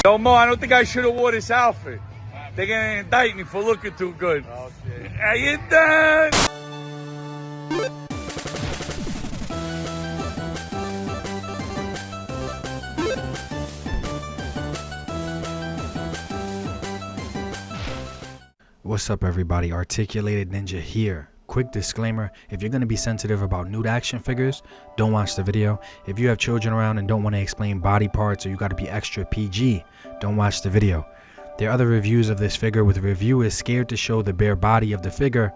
Yo, Mo, I don't think I should have wore this outfit. They're gonna indict me for looking too good. Oh, shit. How you done? What's up, everybody? Articulated Ninja here. Quick disclaimer, if you're going to be sensitive about nude action figures, don't watch the video. If you have children around and don't want to explain body parts, or you got to be extra PG, don't watch the video. There are other reviews of this figure with reviewers scared to show the bare body of the figure.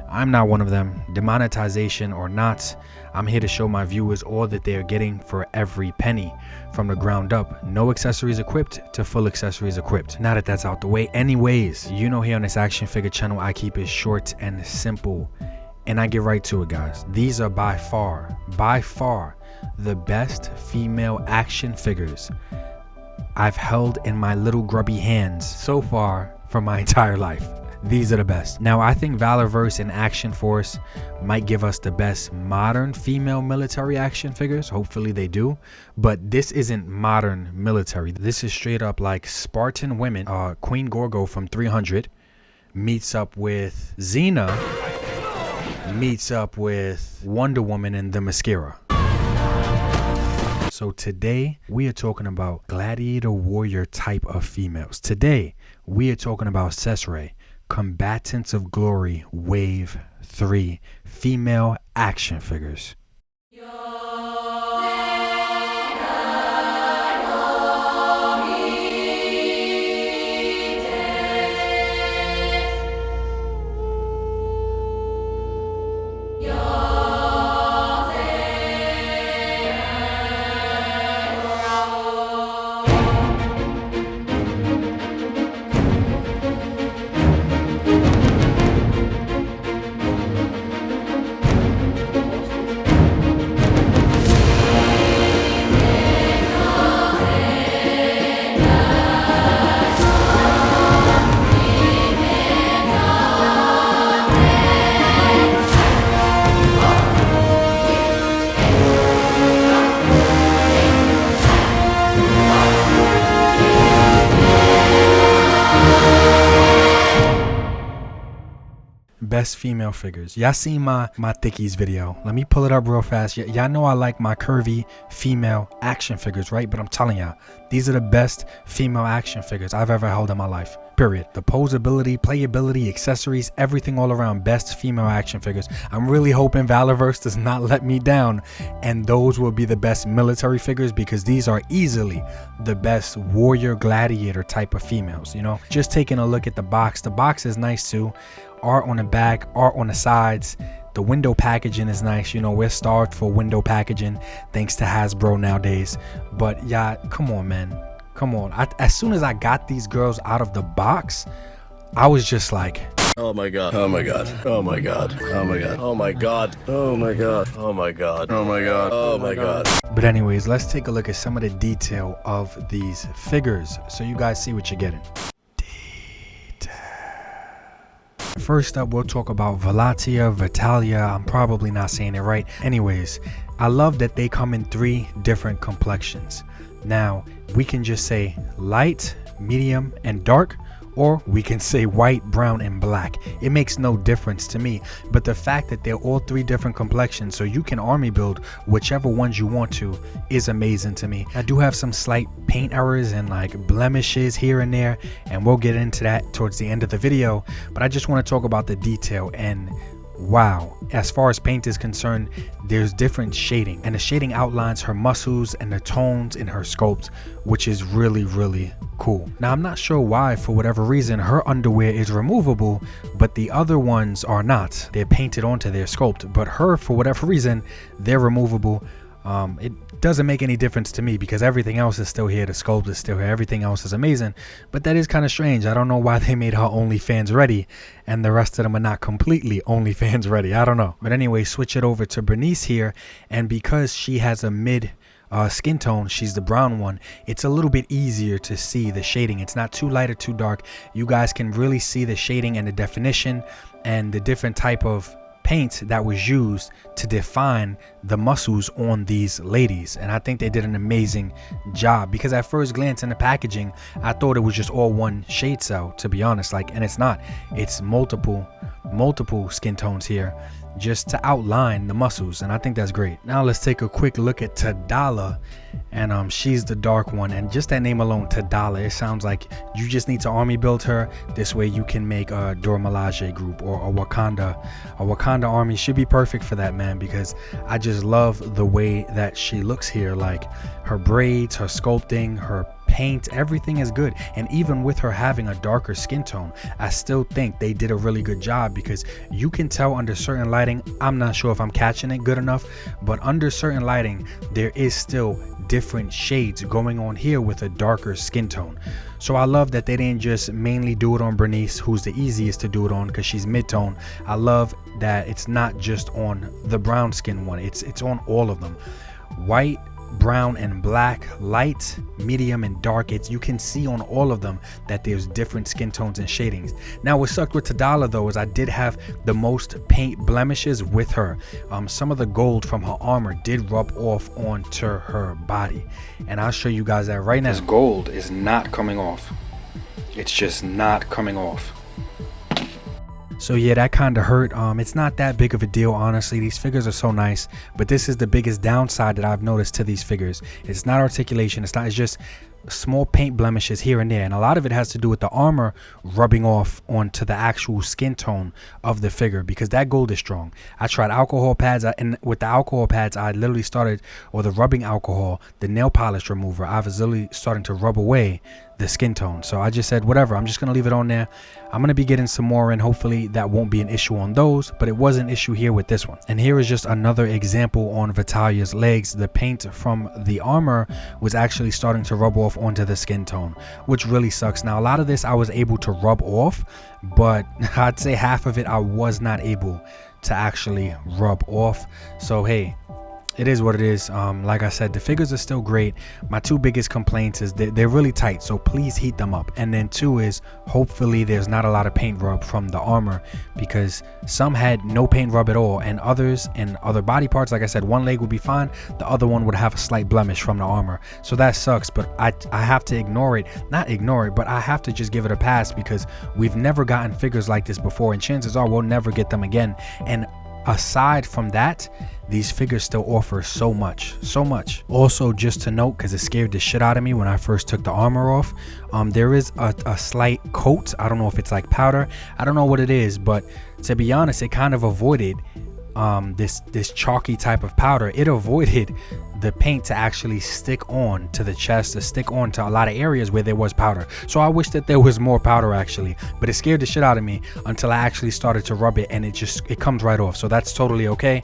I'm not one of them. Demonetization or not, I'm here to show my viewers all that they are getting for every penny. From the ground up, no accessories equipped to full accessories equipped. Now that that's out the way, anyways, you know here on this action figure channel, I keep it short and simple. And I get right to it, guys. These are by far, the best female action figures I've held in my little grubby hands so far for my entire life. These are the best. Now, I think Valorverse and Action Force might give us the best modern female military action figures. Hopefully they do. But this isn't modern military. This is straight up like Spartan women. Queen Gorgo from 300 meets up with Xena, meets up with Wonder Woman and the Mascara. So today we are talking about gladiator warrior type of females. Today we are talking about Xesray, Combatants of Glory Wave 3 female action figures. Best female figures. Y'all seen my thickies video. Let me pull it up real fast. Y'all know I like my curvy female action figures, right? But I'm telling y'all, these are the best female action figures I've ever held in my life. Period. The posability, playability, accessories, everything all around, best female action figures. I'm really hoping Valorverse does not let me down, and those will be the best military figures, because these are easily the best warrior gladiator type of females. You know, just taking a look at the box. The box is nice too. Art on the back, art on the sides. The window packaging is nice. You know, we're starved for window packaging thanks to Hasbro nowadays. But yeah, come on, man. Come on. As soon as I got these girls out of the box, I was just like, Oh my god. Oh my god. Oh my god. Oh my god. Oh my god. Oh my god. Oh my god. Oh my god. Oh my god. But anyways, let's take a look at some of the detail of these figures so you guys see what you're getting. First up, we'll talk about Vitalia. I'm probably not saying it right. Anyways, I love that they come in 3 different complexions. Now, we can just say light, medium, and dark, or we can say white, brown, and black. It makes no difference to me. But the fact that they're all 3 different complexions, so you can army build whichever ones you want to, is amazing to me. I do have some slight paint errors and like blemishes here and there, and we'll get into that towards the end of the video. But I just want to talk about the detail, and wow, as far as paint is concerned, there's different shading, and the shading outlines her muscles and the tones in her sculpt, which is really cool. Now, I'm not sure why, for whatever reason, her underwear is removable, but the other ones are not. They're painted onto their sculpt, but her, for whatever reason, they're removable. It doesn't make any difference to me because everything else is still here. The sculpt is still here. Everything else is amazing. But that is kind of strange. I don't know why they made her OnlyFans ready and the rest of them are not completely OnlyFans ready. I don't know. But anyway, switch it over to Bernice here. And because she has a mid skin tone, she's the brown one, it's a little bit easier to see the shading. It's not too light or too dark. You guys can really see the shading and the definition and the different type of paint that was used to define the muscles on these ladies, and I think they did an amazing job, because at first glance in the packaging I thought it was just all one shade cell, to be honest, like, and it's not. It's multiple skin tones here just to outline the muscles, and I think that's great. Now let's take a quick look at Tadala, and she's the dark one, and just that name alone, Tadala, it sounds like you just need to army build her. This way you can make a Dora Milaje group or a Wakanda army. Should be perfect for that, man, because I just love the way that she looks here. Like her braids, her sculpting, her paint, everything is good. And even with her having a darker skin tone, I still think they did a really good job, because you can tell under certain lighting, I'm not sure if I'm catching it good enough, but under certain lighting there is still different shades going on here with a darker skin tone. So I love that they didn't just mainly do it on Bernice, who's the easiest to do it on because she's mid-tone. I love that it's not just on the brown skin one, it's on all of them. White, brown, and black, light, medium, and dark. You can see on all of them that there's different skin tones and shadings. Now what sucked with Tadala though is I did have the most paint blemishes with her. Some of the gold from her armor did rub off onto her body, and I'll show you guys that right now. This gold is not coming off. It's just not coming off. So yeah, that kind of hurt. It's not that big of a deal, honestly. These figures are so nice, but this is the biggest downside that I've noticed to these figures. It's not articulation, it's just small paint blemishes here and there, and a lot of it has to do with the armor rubbing off onto the actual skin tone of the figure, because that gold is strong. I tried alcohol pads, and with the alcohol pads I literally started, or the rubbing alcohol, the nail polish remover, I was literally starting to rub away the skin tone. So I just said whatever, I'm just gonna leave it on there. I'm gonna be getting some more, and hopefully that won't be an issue on those, but it was an issue here with this one. And here is just another example on Vitalia's legs. The paint from the armor was actually starting to rub off onto the skin tone, which really sucks. Now a lot of this I was able to rub off, but I'd say half of it I was not able to actually rub off. So hey, it is what it is. Like I said, the figures are still great. My two biggest complaints is they're really tight, so please heat them up. And then two is hopefully there's not a lot of paint rub from the armor, because some had no paint rub at all, and others and other body parts, like I said, one leg would be fine, the other one would have a slight blemish from the armor. So that sucks, but I have to ignore it. Not ignore it, but I have to just give it a pass, because we've never gotten figures like this before, and chances are we'll never get them again. And aside from that, these figures still offer so much. Also, just to note, because it scared the shit out of me when I first took the armor off, there is a slight coat. I don't know if it's like powder, I don't know what it is, but to be honest, it kind of avoided this chalky type of powder. It avoided the paint to actually stick on to the chest, to stick on to a lot of areas where there was powder. So I wish that there was more powder actually, but it scared the shit out of me until I actually started to rub it, and it comes right off. So that's totally okay.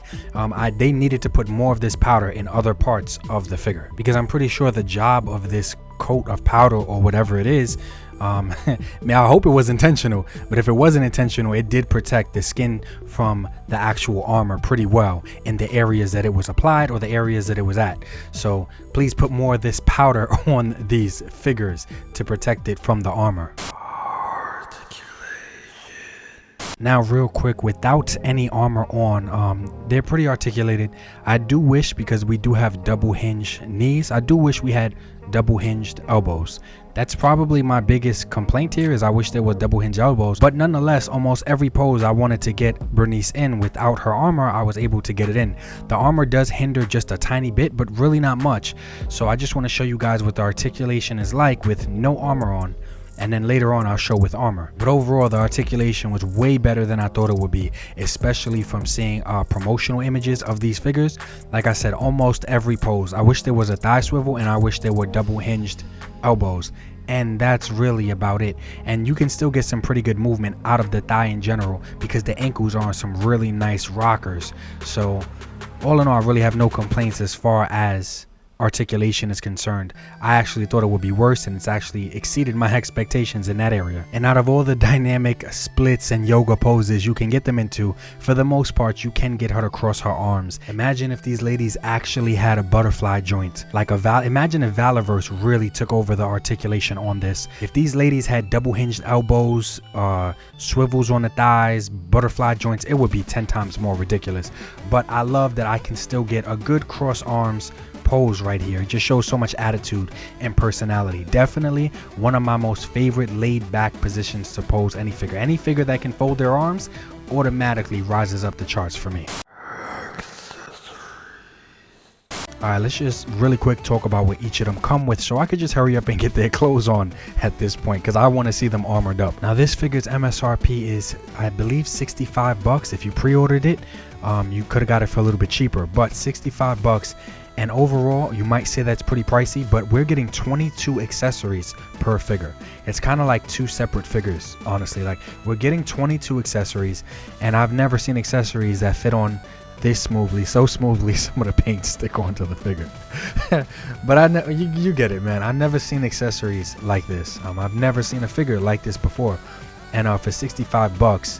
They needed to put more of this powder in other parts of the figure, because I'm pretty sure the job of this coat of powder or whatever it is, I hope it was intentional, but if it wasn't intentional, it did protect the skin from the actual armor pretty well in the areas that it was applied or the areas that it was at. So please put more of this powder on these figures to protect it from the armor. Now real quick, without any armor on, they're pretty articulated. I do wish, because we do have double hinge knees, I do wish we had double hinged elbows. That's probably my biggest complaint here, is I wish there was double hinge elbows. But nonetheless, almost every pose I wanted to get Bernice in without her armor, I was able to get it in. The armor does hinder just a tiny bit, but really not much. So I just want to show you guys what the articulation is like with no armor on, and then later on I'll show with armor. But overall, the articulation was way better than I thought it would be, especially from seeing promotional images of these figures. Like I said, almost every pose, I wish there was a thigh swivel, and I wish there were double hinged elbows, and that's really about it. And you can still get some pretty good movement out of the thigh in general, because the ankles are on some really nice rockers. So all in all, I really have no complaints as far as articulation is concerned. I actually thought it would be worse, and it's actually exceeded my expectations in that area. And out of all the dynamic splits and yoga poses you can get them into, for the most part you can get her to cross her arms. Imagine if these ladies actually had a butterfly joint, like imagine if Valorverse really took over the articulation on this. If these ladies had double hinged elbows, swivels on the thighs, butterfly joints, it would be 10 times more ridiculous. But I love that I can still get a good cross arms pose right here. It just shows so much attitude and personality. Definitely one of my most favorite laid back positions to pose any figure. Any figure that can fold their arms automatically rises up the charts for me. Alright, let's just really quick talk about what each of them come with so I could just hurry up and get their clothes on at this point, because I want to see them armored up. Now this figure's MSRP is, I believe, 65 bucks. If you pre-ordered it, you could have got it for a little bit cheaper, but 65 bucks. And overall, you might say that's pretty pricey, but we're getting 22 accessories per figure. It's kind of like two separate figures, honestly. Like, we're getting 22 accessories, and I've never seen accessories that fit on this smoothly, so smoothly some of the paint stick onto the figure. But you get it, man. I've never seen accessories like this. I've never seen a figure like this before. And for 65 bucks,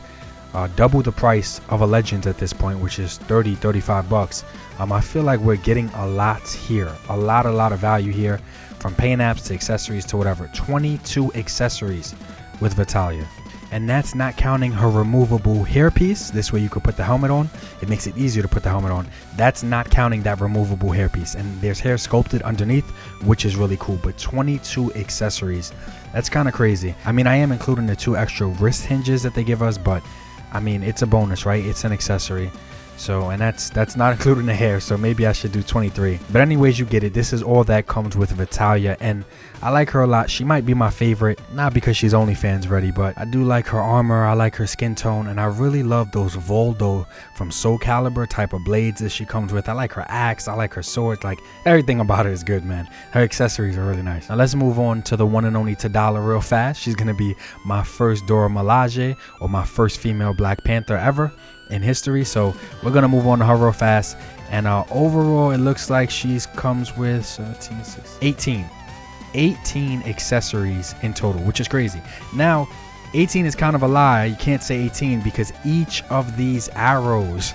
double the price of a Legends at this point, which is 35 bucks. I feel like we're getting a lot here, a lot of value here, from paint apps to accessories to whatever. 22 accessories with Vitalia, and that's not counting her removable hairpiece. This way you could put the helmet on. It makes it easier to put the helmet on. That's not counting that removable hairpiece, and there's hair sculpted underneath, which is really cool. But 22 accessories, that's kind of crazy. I mean, I am including the 2 extra wrist hinges that they give us, but I mean, it's a bonus, right? It's an accessory. So, and that's not including the hair, so maybe I should do 23. But anyways, you get it. This is all that comes with Vitalia, and I like her a lot. She might be my favorite, not because she's OnlyFans ready, but I do like her armor, I like her skin tone, and I really love those Voldo from Soul Calibur type of blades that she comes with. I like her axe, I like her sword, like everything about her is good, man. Her accessories are really nice. Now let's move on to the one and only Tadala real fast. She's gonna be my first Dora Milaje, or my first female Black Panther ever in history. So we're gonna move on to her real fast, and overall it looks like she's comes with 18 accessories in total, which is crazy. Now 18 is kind of a lie. You can't say 18 because each of these arrows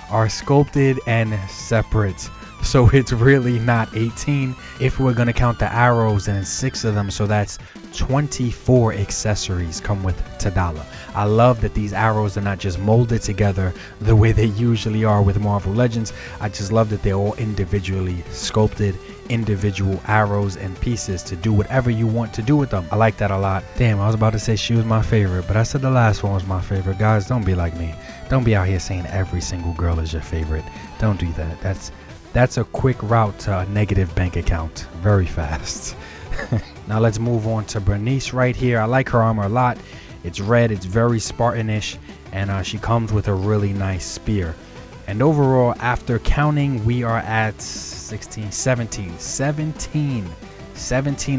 are sculpted and separate, so it's really not 18 if we're gonna count the arrows, and 6 of them, so that's 24 accessories come with Tadala. I love that these arrows are not just molded together the way they usually are with Marvel Legends. I just love that they're all individually sculpted, individual arrows and pieces to do whatever you want to do with them. I like that a lot. Damn, I was about to say she was my favorite, but I said the last one was my favorite. Guys, don't be like me. Don't be out here saying every single girl is your favorite. Don't do that. That's a quick route to a negative bank account very fast. Now let's move on to Bernice right here. I like her armor a lot. It's red, it's very Spartanish, and she comes with a really nice spear. And overall, after counting, we are at 17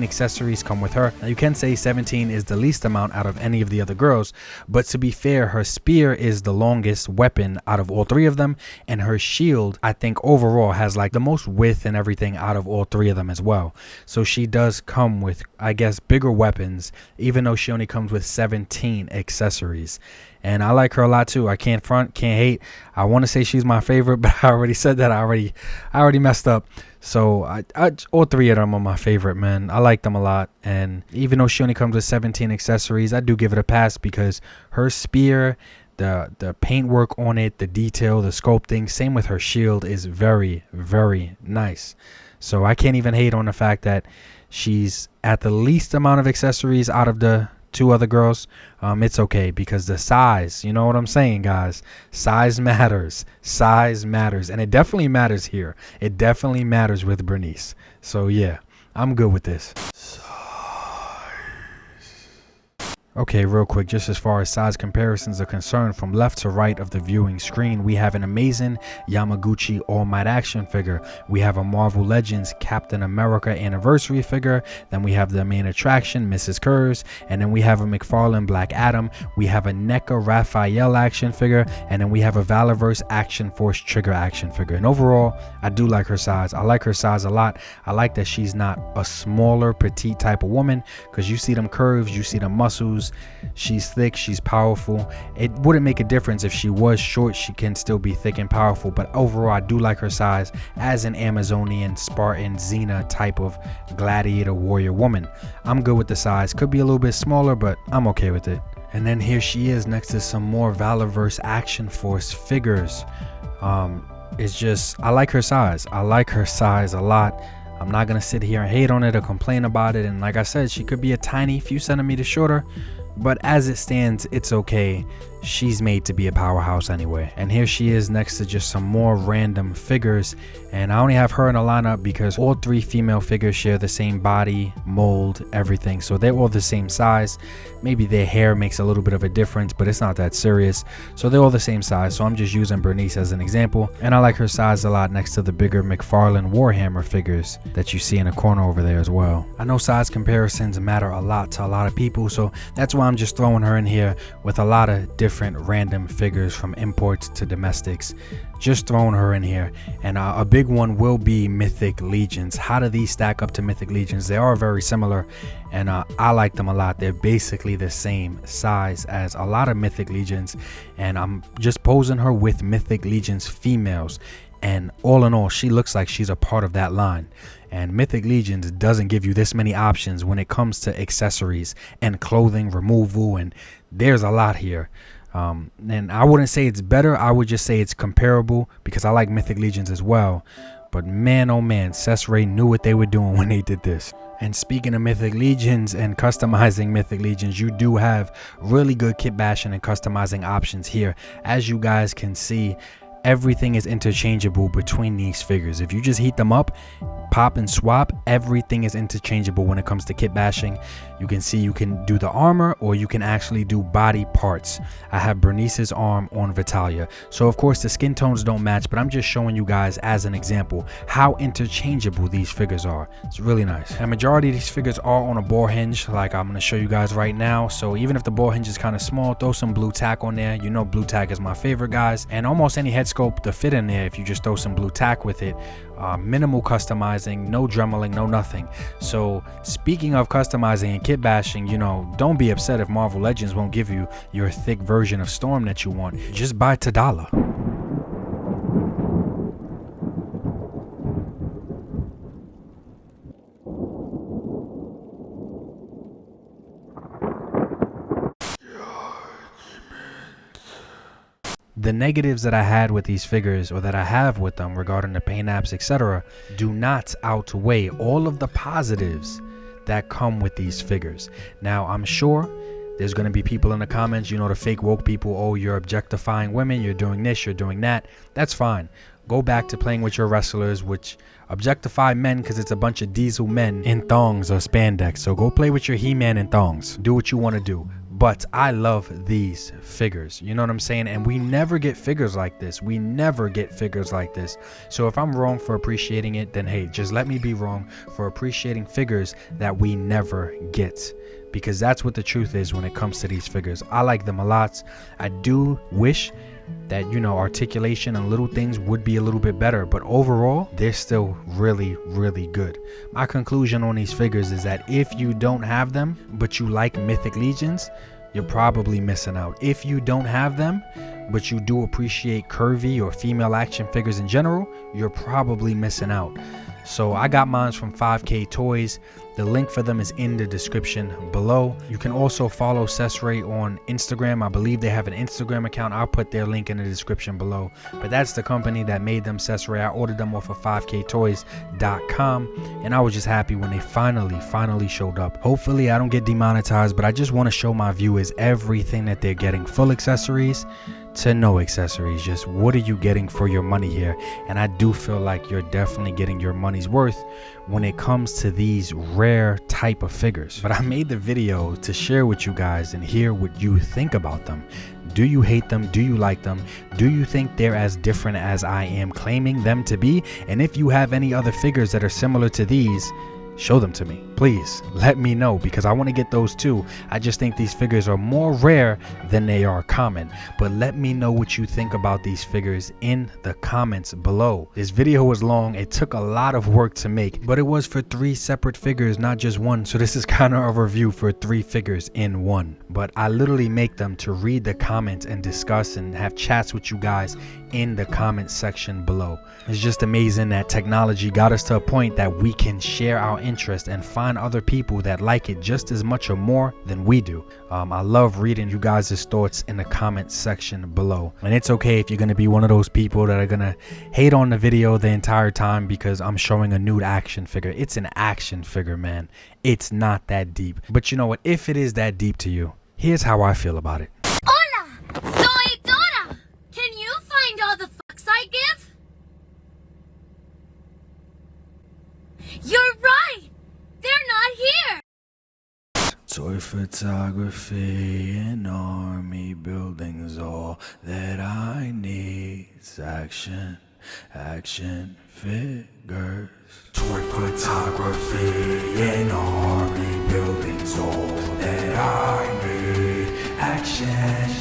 accessories come with her. Now you can say 17 is the least amount out of any of the other girls, but to be fair, her spear is the longest weapon out of all 3 of them, and her shield, I think overall, has like the most width and everything out of all 3 of them as well. So she does come with, I guess, bigger weapons, even though she only comes with 17 accessories. And I like her a lot too. I can't front, can't hate. I want to say she's my favorite, but I already said that. I already messed up. So all 3 of them are my favorite, man. I like them a lot. And even though she only comes with 17 accessories, I do give it a pass because her spear, the paintwork on it, the detail, the sculpting, same with her shield, is very, very nice. So I can't even hate on the fact that she's at the least amount of accessories out of the 2 other girls. It's okay because the size, you know what I'm saying, guys? Size matters. Size matters, and it definitely matters here. It definitely matters with Bernice. So yeah, I'm good with this. Okay, real quick, just as far as size comparisons are concerned, from left to right of the viewing screen, we have an amazing Yamaguchi All Might action figure. We have a Marvel Legends Captain America anniversary figure. Then we have the main attraction, Mrs. Kurz. And then we have a McFarlane Black Adam. We have a NECA Raphael action figure. And then we have a Valorverse Action Force Trigger action figure. And overall, I do like her size. I like her size a lot. I like that she's not a smaller, petite type of woman, because you see them curves, you see the muscles. She's thick, she's powerful. It wouldn't make a difference if she was short. She can still be thick and powerful, but overall I do like her size as an Amazonian, Spartan, Xena type of gladiator warrior woman. I'm good with the size. Could be a little bit smaller, but I'm okay with it. And then here she is next to some more Valorverse Action Force figures. It's just, I like her size. I like her size a lot. I'm not gonna sit here and hate on it or complain about it. And like I said, she could be a tiny few centimeters shorter, but as it stands, it's okay. She's made to be a powerhouse anyway. And here she is next to just some more random figures. And I only have her in a lineup because all three female figures share the same body, mold, everything. So they're all the same size. Maybe their hair makes a little bit of a difference, but it's not that serious. So they're all the same size. So I'm just using Bernice as an example. And I like her size a lot next to the bigger McFarlane Warhammer figures that you see in the corner over there as well. I know size comparisons matter a lot to a lot of people, so that's why I'm just throwing her in here with a lot of different random figures from imports to domestics. Just throwing her in here. And a big one will be Mythic Legions. How do these stack up to Mythic Legions? They are very similar, and I like them a lot. They're basically the same size as a lot of Mythic Legions, and I'm just posing her with Mythic Legions females. And all in all, she looks like she's a part of that line. And Mythic Legions doesn't give you this many options when it comes to accessories and clothing removal, and there's a lot here. And I wouldn't say it's better, I would just say it's comparable, because I like Mythic Legions as well. But man, oh man, Xesray knew what they were doing when they did this. And speaking of Mythic Legions and customizing Mythic Legions, you do have really good kit bashing and customizing options here. As you guys can see, everything is interchangeable between these figures. If you just heat them up, pop and swap, everything is interchangeable when it comes to kit bashing. You can see you can do the armor, or you can actually do body parts. I have Bernice's arm on Vitalia. So of course the skin tones don't match, but I'm just showing you guys as an example how interchangeable these figures are. It's really nice. And majority of these figures are on a bore hinge, like I'm going to show you guys right now. So even if the bore hinge is kind of small, throw some blue tack on there. You know blue tack is my favorite, guys. And almost any head sculpt to fit in there if you just throw some blue tack with it. Minimal customizing, no dremeling, no nothing. So speaking of customizing and kit bashing, you know, don't be upset if Marvel Legends won't give you your thick version of Storm that you want. Just buy Tadala. The negatives that I had with these figures, or that I have with them regarding the paint apps, etc., do not outweigh all of the positives that come with these figures. Now, I'm sure there's going to be people in the comments, you know, the fake woke people, oh, you're objectifying women, you're doing this, you're doing that. That's fine. Go back to playing with your wrestlers, which objectify men because it's a bunch of diesel men in thongs or spandex. So go play with your He-Man in thongs. Do what you want to do. But I love these figures, you know what I'm saying? And we never get figures like this. We never get figures like this. So if I'm wrong for appreciating it, then hey, just let me be wrong for appreciating figures that we never get. Because that's what the truth is when it comes to these figures. I like them a lot. I do wish that, you know, articulation and little things would be a little bit better, but overall they're still really, really good. My conclusion on these figures is that if you don't have them but you like Mythic Legions, you're probably missing out. If you don't have them but you do appreciate curvy or female action figures in general, you're probably missing out. So I got mine from 5K Toys. The link for them is in the description below. You can also follow Xesray on Instagram. I believe they have an Instagram account. I'll put their link in the description below. But that's the company that made them, Xesray. I ordered them off of 5ktoys.com, and I was just happy when they finally showed up. Hopefully I don't get demonetized, but I just want to show my viewers everything that they're getting. Full accessories to no accessories. Just what are you getting for your money here? And I do feel like you're definitely getting your money's worth when it comes to these rare type of figures. But I made the video to share with you guys and hear what you think about them. Do you hate them? Do you like them? Do you think they're as different as I am claiming them to be? And if you have any other figures that are similar to these, show them to me. Please let me know, because I want to get those too. I just think these figures are more rare than they are common. But let me know what you think about these figures in the comments below. This video was long. It took a lot of work to make, but it was for 3 separate figures, not just one. So this is kind of a review for 3 figures in one. But I literally make them to read the comments and discuss and have chats with you guys in the comment section below. It's just amazing that technology got us to a point that we can share our interest and find other people that like it just as much or more than we do. I love reading you guys' thoughts in the comment section below. And it's okay if you're going to be one of those people that are going to hate on the video the entire time because I'm showing a nude action figure. It's an action figure, man. It's not that deep. But you know what? If it is that deep to you, here's how I feel about it. Hola! Soy Dora! Can you find all the fucks I give? You're right! They're not here! Toy photography and army buildings, all that I need is action figures. Toy photography and army buildings, all that I need, action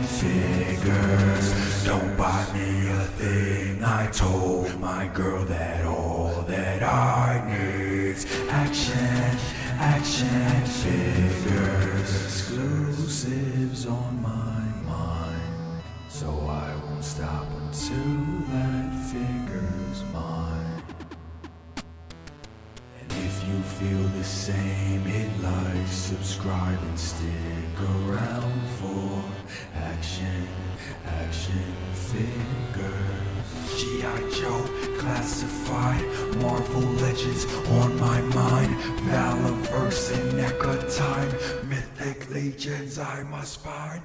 figures. Don't buy me a thing, I told my girl that all that I need is action figures. Exclusives on my mind, so I won't stop until that figure's mine. And if you feel the same, hit like, subscribe, and stick around for action figures. G.I. Joe, classified, Marvel Legends on my mind, Valorverse and NECA time, Mythic Legions I must find.